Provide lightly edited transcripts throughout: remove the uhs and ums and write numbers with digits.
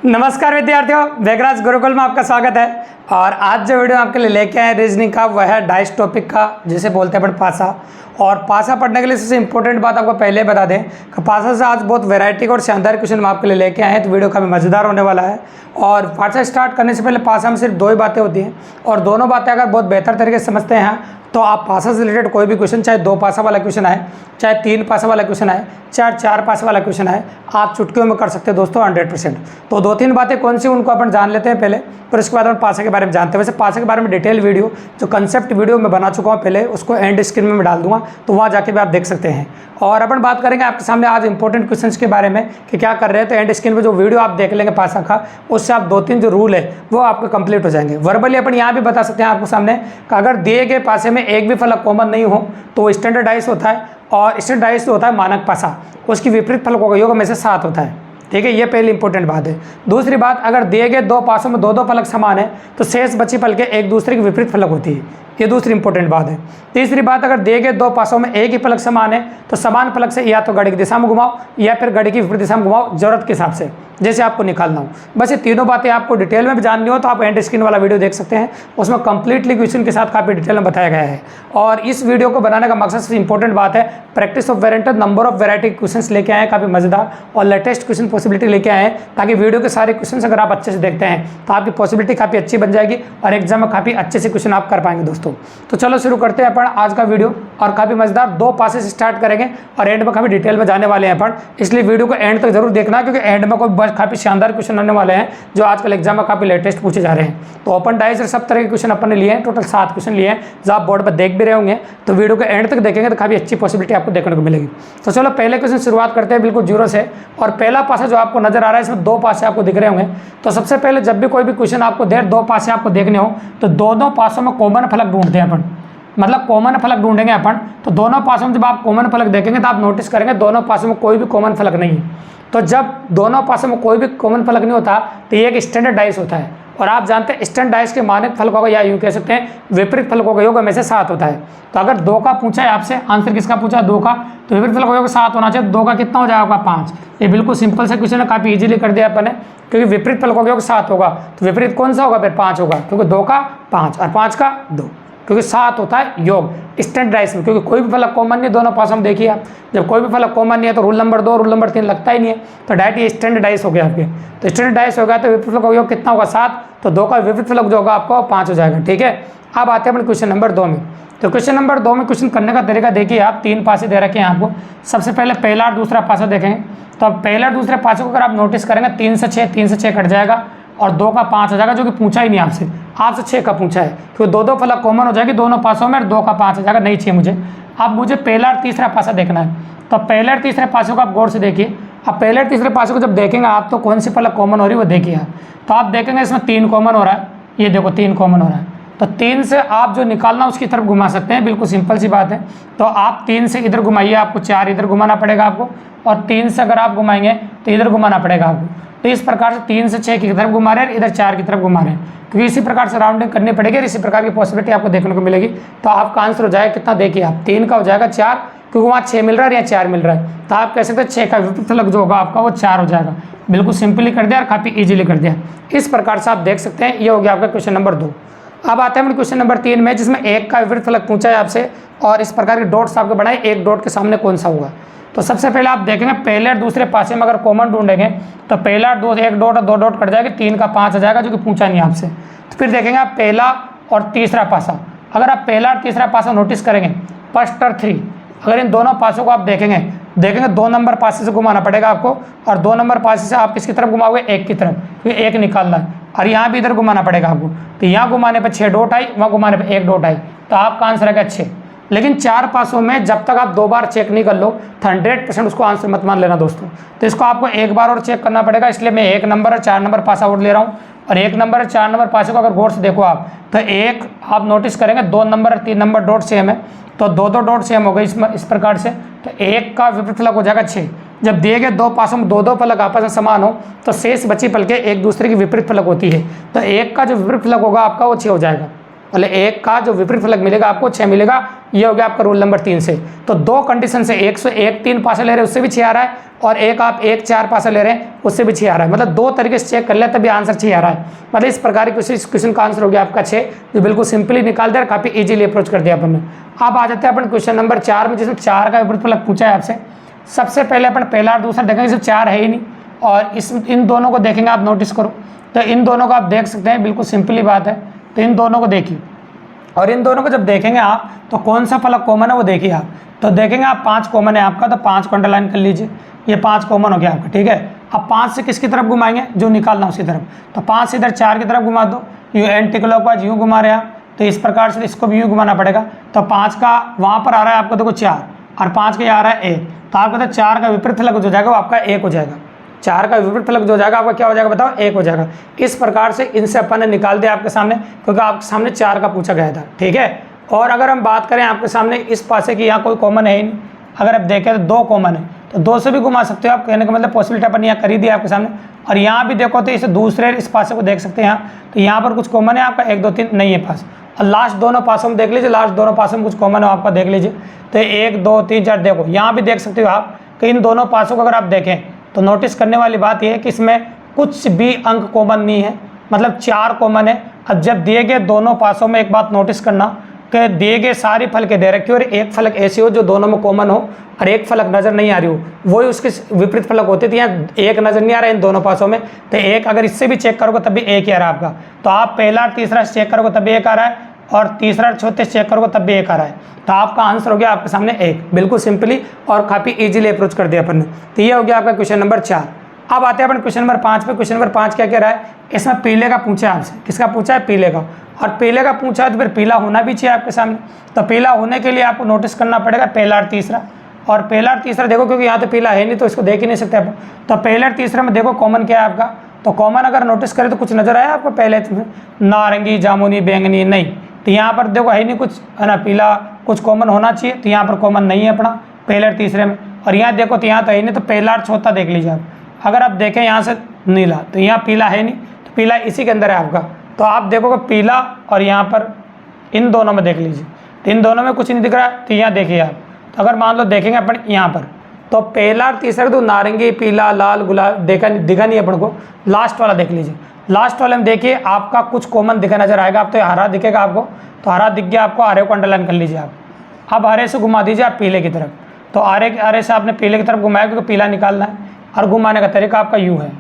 नमस्कार विद्यार्थियों, वेगराज गुरुकुल में आपका स्वागत है। और आज जो वीडियो आपके लिए लेके आए रीजनिंग का वह है डाइस टॉपिक का, जिसे बोलते हैं अपन पासा। और पासा पढ़ने के लिए सबसे इंपॉर्टेंट बात आपको पहले बता दें कि पासा से आज बहुत वैरायटी और शानदार क्वेश्चन हम आपके लिए लेके आए हैं, तो वीडियो काफ़ी मज़ेदार होने वाला है। और पासा स्टार्ट करने से पहले पासा में सिर्फ दो ही बातें होती हैं, और दोनों बातें अगर बहुत बेहतर तरीके से समझते हैं तो आप पासा से रिलेटेड कोई भी क्वेश्चन, चाहे 2 पासा वाला क्वेश्चन आए, चाहे 3 पासा वाला क्वेश्चन आए, चाहे 4 पासा वाला क्वेश्चन आए, आप चुटकियों में कर सकते हैं दोस्तों 100%। तो 2-3 बातें कौन सी उनको अपन जान लेते हैं पहले, फिर उसके बाद अपन पासा के बारे में जानते हैं। वैसे पासा के बारे में डिटेल वीडियो जो कंसेप्ट वीडियो मैं बना चुका हूँ पहले, उसको एंड स्क्रीन में मैं डाल दूंगा, तो वहाँ जाके भी आप देख सकते हैं। और अपन बात करेंगे आपके सामने आज इंपॉर्टेंट क्वेश्चंस के बारे में कि क्या कर रहे हैं। तो एंड स्क्रीन में जो वीडियो आप देख लेंगे पासा का, उससे आप 2-3 जो रूल है वो आपके कंप्लीट हो जाएंगे। वर्बली अपन यहाँ भी बता सकते हैं आपको सामने कि अगर दिए गए पासे में एक भी फलक कॉमन नहीं हो तो वो स्टैंडर्डाइज होता है, और स्टैंडर्डाइज होता है मानक पासा, उसकी विपरीत फलकों का योग में से 7 होता है। ठीक है, ये पहली इंपॉर्टेंट बात है। दूसरी बात, अगर दिए गए 2 पासों में 2-2 फलक समान है तो शेष बची फलकें एक दूसरे की विपरीत फलक होती है, ये दूसरी इंपॉर्टेंट बात है। तीसरी बात, अगर दिए गए 2 पासों में एक ही फलक समान है तो समान फलक से या तो घड़ी की दिशा में घुमाओ या फिर घड़ी की विपरीत दिशा में घुमाओ, जरूरत के हिसाब से जैसे आपको निकालना हो। बस ये तीनों बातें आपको डिटेल में भी जाननी हो तो आप एंड स्क्रीन वाला वीडियो देख सकते हैं, उसमें कंप्लीटली क्वेश्चन के साथ काफ़ी डिटेल में बताया गया है। और इस वीडियो को बनाने का मकसद सबसे इंपॉर्टेंट बात है, practice of variant number of variety questions लेके आए हैं, काफ़ी मजेदार और लेटेस्ट क्वेश्चन पॉसिबिलिटी लेके आए हैं, ताकि वीडियो के सारे क्वेश्चन अगर आप अच्छे से देखते हैं तो आपकी पॉसिबिलिटी काफ़ी अच्छी बन जाएगी और एग्जाम में काफ़ी अच्छे से क्वेश्चन आप कर पाएंगे दोस्तों। तो चलो शुरू करते हैं अपन आज का वीडियो, और काफ़ी मजेदार 2 पासे से स्टार्ट करेंगे और एंड में काफ़ी डिटेल में जाने वाले हैं अपन, इसलिए वीडियो को एंड तक जरूर देखना, क्योंकि एंड में कोई काफ़ी शानदार क्वेश्चन आने वाले हैं जो आजकल एग्जाम में काफ़ी लेटेस्ट पूछे जा रहे हैं। तो ओपन डाइस और सब तरह के क्वेश्चन अपन ने लिए हैं, टोटल 7 क्वेश्चन लिए हैं जो आप बोर्ड पर देख भी रहे होंगे। तो वीडियो को एंड तक देखेंगे तो काफ़ी अच्छी पॉसिबिलिटी आपको देखने को मिलेगी। तो चलो पहले क्वेश्चन शुरुआत करते हैं बिल्कुल जीरो से। और पहला पासा जो आपको नजर आ रहा है, इसमें 2 पासे आपको दिख रहे होंगे। तो सबसे पहले जब भी कोई भी क्वेश्चन आपको दे 2 पासे आपको देखने हो तो दोनों पासों में कॉमन फलक ढूंढते हैं अपन, मतलब कॉमन फलक ढूंढेंगे अपन। तो दोनों पासों में जब आप कॉमन फलक देखेंगे तो आप नोटिस करेंगे दोनों पासों में कोई भी कॉमन फलक नहीं है। तो जब दोनों पासों में कोई भी कॉमन फलक नहीं होता तो ये एक स्टैंडर्डाइज होता है। और आप जानते हैं स्टैंडर्डाइज के मानक फलकों का, या यूँ कह सकते हैं विपरीत फलकों का योग में से 7 होता है। तो अगर 2 का पूछा है आपसे, आंसर किसका पूछा है 2 का, तो विपरीत फलकों का योग 7 होना चाहिए। 2 का कितना हो जाएगा 5। ये बिल्कुल सिंपल से क्वेश्चन है, काफ़ी इजीली कर दिया अपन ने, क्योंकि विपरीत फलकों का योग 7 होगा तो विपरीत कौन सा होगा, फिर 5 होगा, क्योंकि 2 का 5 और 5 का 2, क्योंकि 7 होता है योग स्टैंडर्डाइज में। क्योंकि कोई भी फलक कॉमन नहीं, दोनों पासों में देखिए आप, जब कोई भी फलक कॉमन नहीं है तो रूल नंबर 2 रूल नंबर 3 लगता ही नहीं है, तो डायरेक्ट ये स्टैंडर्डाइज हो गया आपके। तो स्टैंडर्डाइज हो गया तो विपरीत फलक का योग कितना होगा 7, तो 2 का विपरीत फलक जो होगा आपको 5 हो जाएगा। ठीक है, अब आते हैं अपन क्वेश्चन नंबर 2 में। तो क्वेश्चन नंबर 2 में क्वेश्चन करने का तरीका देखिए आप, 3 पासे दे रखे हैं आपको। सबसे पहले पहला और दूसरा पासा देखेंगे, तो अब पहला और दूसरे पासे को अगर आप नोटिस करेंगे 3 से 6 कट जाएगा और 2 का 5 हो जाएगा, जो कि पूछा ही नहीं आपसे 6 का पूछा है, क्योंकि 2-2 फलक कॉमन हो जाएगी दोनों पासों में, और 2 का 5 हो जाएगा, नहीं चाहिए मुझे। अब मुझे पहला और तीसरा पासा देखना है, तो पहले और तीसरे पासों को आप गौर से देखिए। अब पहले और तीसरे पासों को जब देखेंगे आप तो कौन सी फलक कॉमन हो रही है वो देखिए आप। तो आप देखेंगे इसमें 3 कॉमन हो रहा है, ये देखो 3 कॉमन हो रहा है। तो 3 से आप जो निकालना उसकी तरफ घुमा सकते हैं, बिल्कुल सिंपल सी बात है। तो आप 3 से इधर घुमाइए, आपको 4 इधर घुमाना पड़ेगा आपको, और 3 से अगर आप घुमाएंगे तो इधर घुमाना पड़ेगा आपको। तो इस प्रकार से 3 से 6 की तरफ घुमा रहे हैं, इधर 4 की तरफ घुमा रहे हैं, क्योंकि इसी प्रकार से राउंडिंग करनी पड़ेगी और इसी प्रकार की पॉसिबिलिटी आपको देखने को मिलेगी। तो आपका आंसर हो जाएगा कितना, देखिए आप 3 का हो जाएगा 4, क्योंकि वहाँ 6 मिल रहा है या 4 मिल रहा है, तो आप कह सकते हैं 6 का विपरीत फलक जो होगा आपका वो 4 हो जाएगा। बिल्कुल सिंपली कर दिया और काफ़ी ईजिली कर दिया। इस प्रकार से आप देख सकते हैं, ये हो गया आपका क्वेश्चन नंबर 2। अब आते हैं क्वेश्चन नंबर 3 में, जिसमें 1 का विपरीत फलक पूछा है आपसे, और इस प्रकार के डॉट्स आपको बनाए, एक डॉट के सामने कौन सा होगा। तो सबसे पहले आप देखेंगे पहले और दूसरे पासे में अगर कॉमन ढूंढेंगे तो पहला 1 डॉट और 2 डॉट कट जाएगा, 3 का 5 हो जाएगा, जो कि पूछा नहीं आपसे। तो फिर देखेंगे आप पहला और तीसरा पासा, अगर आप पहला और तीसरा पासा नोटिस करेंगे, फर्स्ट और 3, अगर इन दोनों पासों को आप देखेंगे 2 नंबर पासे से घुमाना पड़ेगा आपको, और 2 नंबर पासे से आप किसकी तरफ घुमाओगे, 1 की तरफ, क्योंकि 1 निकालना है, और यहाँ भी इधर घुमाना पड़ेगा आपको। तो यहाँ घुमाने पर 6 डॉट आई, वहाँ घुमाने पर 1 डॉट आई, तो आपका आंसर आएगा 6। लेकिन 4 पासों में जब तक आप 2 बार चेक नहीं कर लो तो 100% उसको आंसर मत मान लेना दोस्तों। तो इसको आपको 1 बार और चेक करना पड़ेगा, इसलिए मैं 1 नंबर और 4 नंबर पासा और ले रहा हूँ। और 1 नंबर और 4 नंबर पासे को अगर गौर से देखो आप, तो 1 आप नोटिस करेंगे 2 नंबर और 3 नंबर डॉट सेम है, तो 2-2 डॉट सेम हो गई इस प्रकार से। तो 1 का विपरीत फलक हो जाएगा 6। जब दिए गए 2 पासों में 2-2 फलक आपस में समान हो तो शेष बची फलकें एक दूसरे की विपरीत फलक होती है, तो 1 का जो विपरीत फलक होगा आपका वो 6 हो जाएगा। मतलब 1 का जो विपरीत फलक मिलेगा आपको 6 मिलेगा। ये हो गया आपका रूल नंबर 3 से। तो 2 कंडीशन से, 1 3 पासा ले रहे हैं उससे भी 6 आ रहा है, और एक आप 1 4 पासा ले रहे हैं उससे भी 6 आ रहा है। मतलब 2 तरीके से चेक कर ले तभी आंसर 6 आ रहा है। मतलब इस प्रकार की क्वेश्चन का आंसर हो गया आपका 6, जो बिल्कुल सिंपली निकाल दिया, काफ़ी ईजिली अप्रोच कर दिया अपन ने। अब आ जाते हैं अपन क्वेश्चन नंबर 4 में, जिसमें 4 का विपरीत फलक पूछा है आपसे। सबसे पहले अपन पहला और दूसरा देखेंगे, इसमें 4 है ही नहीं, और इन दोनों को देखेंगे। आप नोटिस करो तो इन दोनों को आप देख सकते हैं, बिल्कुल सिंपली बात है। तो इन दोनों को देखिए, और इन दोनों को जब देखेंगे आप तो कौन सा फलक कॉमन है वो देखिए आप। तो देखेंगे आप 5 कॉमन है आपका, तो 5 को अंडरलाइन कर लीजिए। ये 5 कॉमन हो गया आपका, ठीक है। अब 5 से किसकी तरफ घुमाएंगे, जो निकालना उसी तरफ। तो 5 से इधर 4 की तरफ घुमा दो, यू एंटी क्लॉकवाइज यूँ घुमा रहे आप, तो इस प्रकार से इसको भी यूँ घुमाना पड़ेगा। तो 5 का वहाँ पर आ रहा है आपको देखो 4, और 5 का यहाँ आ रहा है 1, तो आपको तो 4 का विपरीत फलक जो जाएगा वो आपका 1 हो जाएगा। 4 का विपरीत फलक जो जाएगा आपका क्या हो जाएगा बताओ, 1 हो जाएगा। इस प्रकार से इनसे अपन ने निकाल दिया आपके सामने, क्योंकि आपके सामने 4 का पूछा गया था, ठीक है। और अगर हम बात करें आपके सामने इस पासे की, यहाँ कोई कॉमन है ही नहीं। अगर आप देखें तो 2 कॉमन है, तो 2 से भी घुमा सकते हो आप, कहने का मतलब पॉसिबिलिटी अपन यहाँ कर ही दिया आपके सामने। और यहाँ भी देखो तो इसे दूसरे इस पासे को देख सकते हैं यहाँ, तो यहाँ पर कुछ कॉमन है आपका 1 2 3 नहीं है पास। और लास्ट दोनों पासों में देख लीजिए, लास्ट दोनों पासों में कुछ कॉमन है आपका, देख लीजिए। तो 1 2 3 4 देखो, यहाँ भी देख सकते हो आप कि इन दोनों पासों को अगर आप देखें तो नोटिस करने वाली बात यह है कि इसमें कुछ भी अंक कॉमन नहीं है, मतलब 4 कॉमन है। अब जब दिए गए दोनों पासों में एक बात नोटिस करना कि दिए गए सारी फलकें दे रखी हो और एक फलक ऐसी हो जो दोनों में कॉमन हो और एक फलक नजर नहीं आ रही हो, वही उसके विपरीत फलक होते थे। यहाँ एक नजर नहीं आ रहा है इन दोनों पासों में, तो एक अगर इससे भी चेक करोगे तब भी 1 ही आ रहा है आपका। तो आप पहला और तीसरा चेक करोगे तब भी 1 आ रहा है, और तीसरा और चौथे चेक करोगे तब भी 1 आ रहा है। तो आपका आंसर हो गया आपके सामने 1, बिल्कुल सिंपली और काफ़ी इजीली अप्रोच कर दिया अपन ने। तो ये हो गया आपका क्वेश्चन नंबर 4। अब आते हैं अपन क्वेश्चन नंबर 5 पे। क्वेश्चन नंबर 5 क्या कह रहा है, इसमें पीले का पूछा है आपसे। किसका पूछा है, पीले का। और पीले का पूछा है तो फिर पीला होना भी चाहिए आपके सामने। तो पीला होने के लिए आपको नोटिस करना पड़ेगा पहला और तीसरा। और पहला और तीसरा देखो, क्योंकि यहाँ तो पीला है नहीं तो इसको देख ही नहीं सकते आप। तो पहले और तीसरे में देखो कॉमन क्या है आपका। तो कॉमन अगर नोटिस करें तो कुछ नजर आया आपको पहले, नारंगी जामुनी बैंगनी, नहीं। तो यहाँ पर देखो है नहीं कुछ, है ना, पीला कुछ कॉमन होना चाहिए, तो यहाँ पर कॉमन नहीं है अपना पहले और तीसरे में। और यहाँ देखो तो यहाँ तो है नहीं, तो पहला और चौथा देख लीजिए आप। अगर आप देखें यहाँ से नीला, तो यहाँ पीला है नहीं, तो पीला इसी के अंदर है आपका। तो आप देखोगे पीला और यहाँ पर इन दोनों में देख लीजिए, तो इन दोनों में कुछ नहीं दिख रहा है, तो यहाँ देखिए आप। तो अगर मान लो देखेंगे अपन यहाँ पर, तो पहला और तीसरा तो नारंगी पीला लाल गुलाब दिखा नहीं अपन को। लास्ट वाला देख लीजिए, लास्ट वाले में देखिए आपका कुछ कॉमन दिखा नजर आएगा। आप तो हरा दिखेगा आपको, तो हरा दिख गया आपको, हरे को अंडरलाइन कर लीजिए आप। अब हरे से घुमा दीजिए आप पीले की तरफ। तो हरे से आपने पीले की तरफ घुमाया क्योंकि पीला निकालना है, और घुमाने का तरीका आपका यूँ है,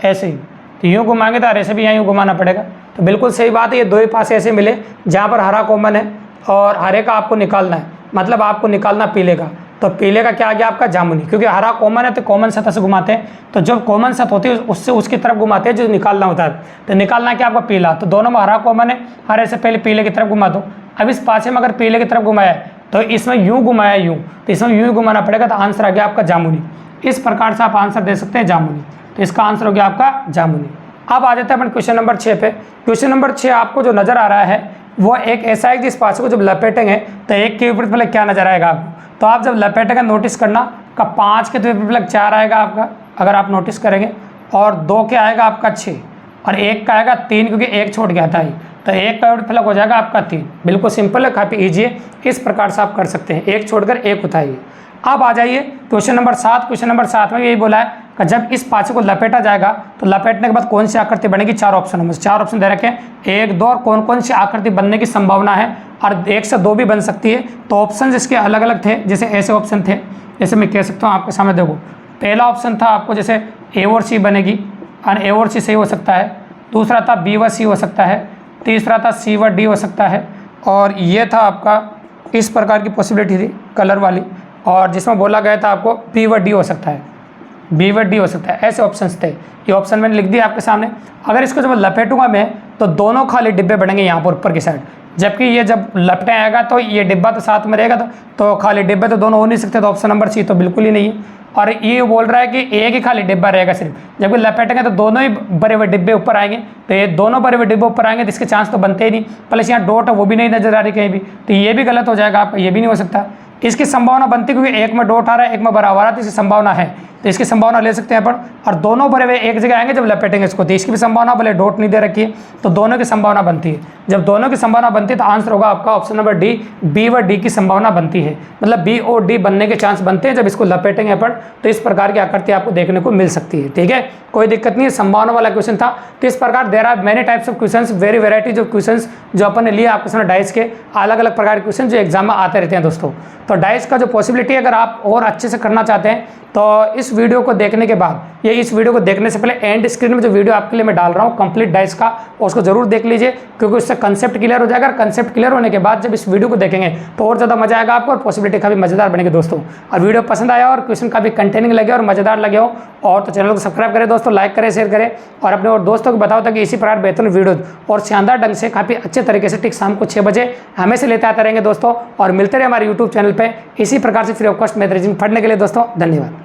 ऐसे ही। तो यूँ घुमाएंगे तो हरे से भी यहाँ यूँ घुमाना पड़ेगा। तो बिल्कुल सही बात है, ये दो ही पास ऐसे मिले जहाँ पर हरा कॉमन है और हरे का आपको निकालना है, मतलब आपको निकालना पीले का। तो पीले का क्या आ गया आपका जामुनी, क्योंकि हरा कॉमन है तो कॉमन सतह से घुमाते हैं। तो जब कॉमन सतह होती है उससे उसकी तरफ घुमाते हैं जो निकालना होता है। तो निकालना क्या आपका पीला, तो दोनों में हरा कॉमन है, हरे से पहले पीले की तरफ घुमा दो। अब इस पासे में अगर पीले की तरफ घुमाया है तो इसमें यूँ घुमाया यूँ, तो इसमें यूँ घुमाना पड़ेगा, तो आंसर आ गया आपका जामुनी। इस प्रकार से आप आंसर दे सकते हैं जामुनी। तो इसका आंसर हो गया आपका जामुनी। अब आ जाते हैं अपन क्वेश्चन नंबर 6 पे। क्वेश्चन नंबर 6 आपको जो नजर आ रहा है वो एक ऐसा है जिस पासे को जब लपेटेंगे तो एक के विपरीत फलक क्या नजर आएगा आपको। तो आप जब लपेटेंगे नोटिस करना का 5 के विपरीत फलक 4 आएगा आपका, अगर आप नोटिस करेंगे, और 2 के आएगा आपका 6, और 1 का आएगा 3, क्योंकि 1 छूट गया था ही। तो 1 का विपरीत फलक हो जाएगा आपका 3। बिल्कुल सिंपल है, काफ़ी ईजी है, इस प्रकार से आप कर सकते हैं। 1 छोड़कर 1 होता है ये। अब आ जाइए क्वेश्चन नंबर 7। क्वेश्चन नंबर 7 में यही बोला है कि जब इस पासे को लपेटा जाएगा तो लपेटने के बाद कौन सी आकृति बनेगी। 4 ऑप्शन में 4 ऑप्शन दे रखे हैं, 1 2, और कौन कौन सी आकृति बनने की संभावना है, और 1 से 2 भी बन सकती है। तो ऑप्शन इसके अलग अलग थे, जैसे ऐसे ऑप्शन थे, जैसे मैं कह सकता हूँ आपके सामने देखो। पहला ऑप्शन था आपको जैसे ए और सी बनेगी, और ए और सी सही हो सकता है। दूसरा था बी व सी हो सकता है। तीसरा था सी व डी हो सकता है। और ये था आपका इस प्रकार की पॉसिबिलिटी थी कलर वाली, और जिसमें बोला गया था आपको बी व डी हो सकता है, बी व डी हो सकता है। ऐसे ऑप्शंस थे, ये ऑप्शन मैंने लिख दिया आपके सामने। अगर इसको जब लपेटूंगा मैं तो दोनों खाली डिब्बे बनेंगे यहाँ पर ऊपर की साइड, जबकि ये जब लपटे आएगा तो ये डिब्बा तो साथ में रहेगा, तो खाली डिब्बे तो दोनों हो नहीं सकते। तो ऑप्शन नंबर सी तो बिल्कुल ही नहीं है। और ये बोल रहा है कि एक ही खाली डिब्बा रहेगा सिर्फ, जबकि लपेटेंगे तो दोनों ही भरे हुए डिब्बे ऊपर आएंगे। तो ये दोनों भरे हुए डिब्बे ऊपर आएंगे तो इसके चांस तो बनते ही नहीं। प्लस यहाँ डॉट है वो भी नहीं नजर आ रही कहीं भी, तो ये भी गलत हो जाएगा आपका, ये भी नहीं हो सकता। इसकी संभावना बनती, क्योंकि एक में डॉट आ रहा है एक में बराबर आ रहा है, तो इसकी संभावना है। तो इसकी संभावना ले सकते हैं अपन। और दोनों भरे हुए एक जगह आएंगे जब लपेटेंगे इसको, तो इसकी भी संभावना, भले डॉट नहीं दे रखी है, तो दोनों की संभावना बनती है। जब दोनों की संभावना बनती है तो आंसर होगा आपका ऑप्शन नंबर डी, बी व डी की संभावना बनती है। मतलब बी और डी बनने के चांस बनते हैं जब इसको लपेटेंगे अपन, तो इस प्रकार की आकृति आपको देखने को मिल सकती है। ठीक है, कोई दिक्कत नहीं है, संभावना वाला क्वेश्चन था। तो इस प्रकार there are many types of questions, very varieties of questions जो अपन ने लिए आपके सामने डाइस के, अलग अलग प्रकार के क्वेश्चन जो एग्जाम में आते रहते हैं दोस्तों। तो डाइस का जो पॉसिबिलिटी अगर आप और अच्छे से करना चाहते हैं तो इस वीडियो को देखने के बाद, या इस वीडियो को देखने से पहले एंड स्क्रीन में जो वीडियो आपके लिए मैं डाल रहा हूँ कंप्लीट डाइस का, उसको जरूर देख लीजिए, क्योंकि उससे कंसेप्ट क्लियर हो जाएगा। कंसेप्ट क्लियर होने के बाद जब इस वीडियो को देखेंगे तो और ज़्यादा मजा आएगा आपको और पॉसिबिलिटी काफ़ी मजेदार बनेगी दोस्तों। और वीडियो पसंद आया और क्वेश्चन काफ़ी कंटेनिंग लगे और मजेदार लगे हो और तो चैनल को सब्सक्राइब करें दोस्तों, लाइक करें, शेयर करें और अपने और दोस्तों को बताओ ताकि इसी प्रकार बेहतर वीडियो और शानदार ढंग से काफ़ी अच्छे तरीके से ठीक शाम को 6 बजे हमेशा लेते आते रहेंगे दोस्तों। और मिलते रहे हमारे यूट्यूब चैनल पर इसी प्रकार से free of cost math reasoning पढ़ने के लिए दोस्तों। धन्यवाद।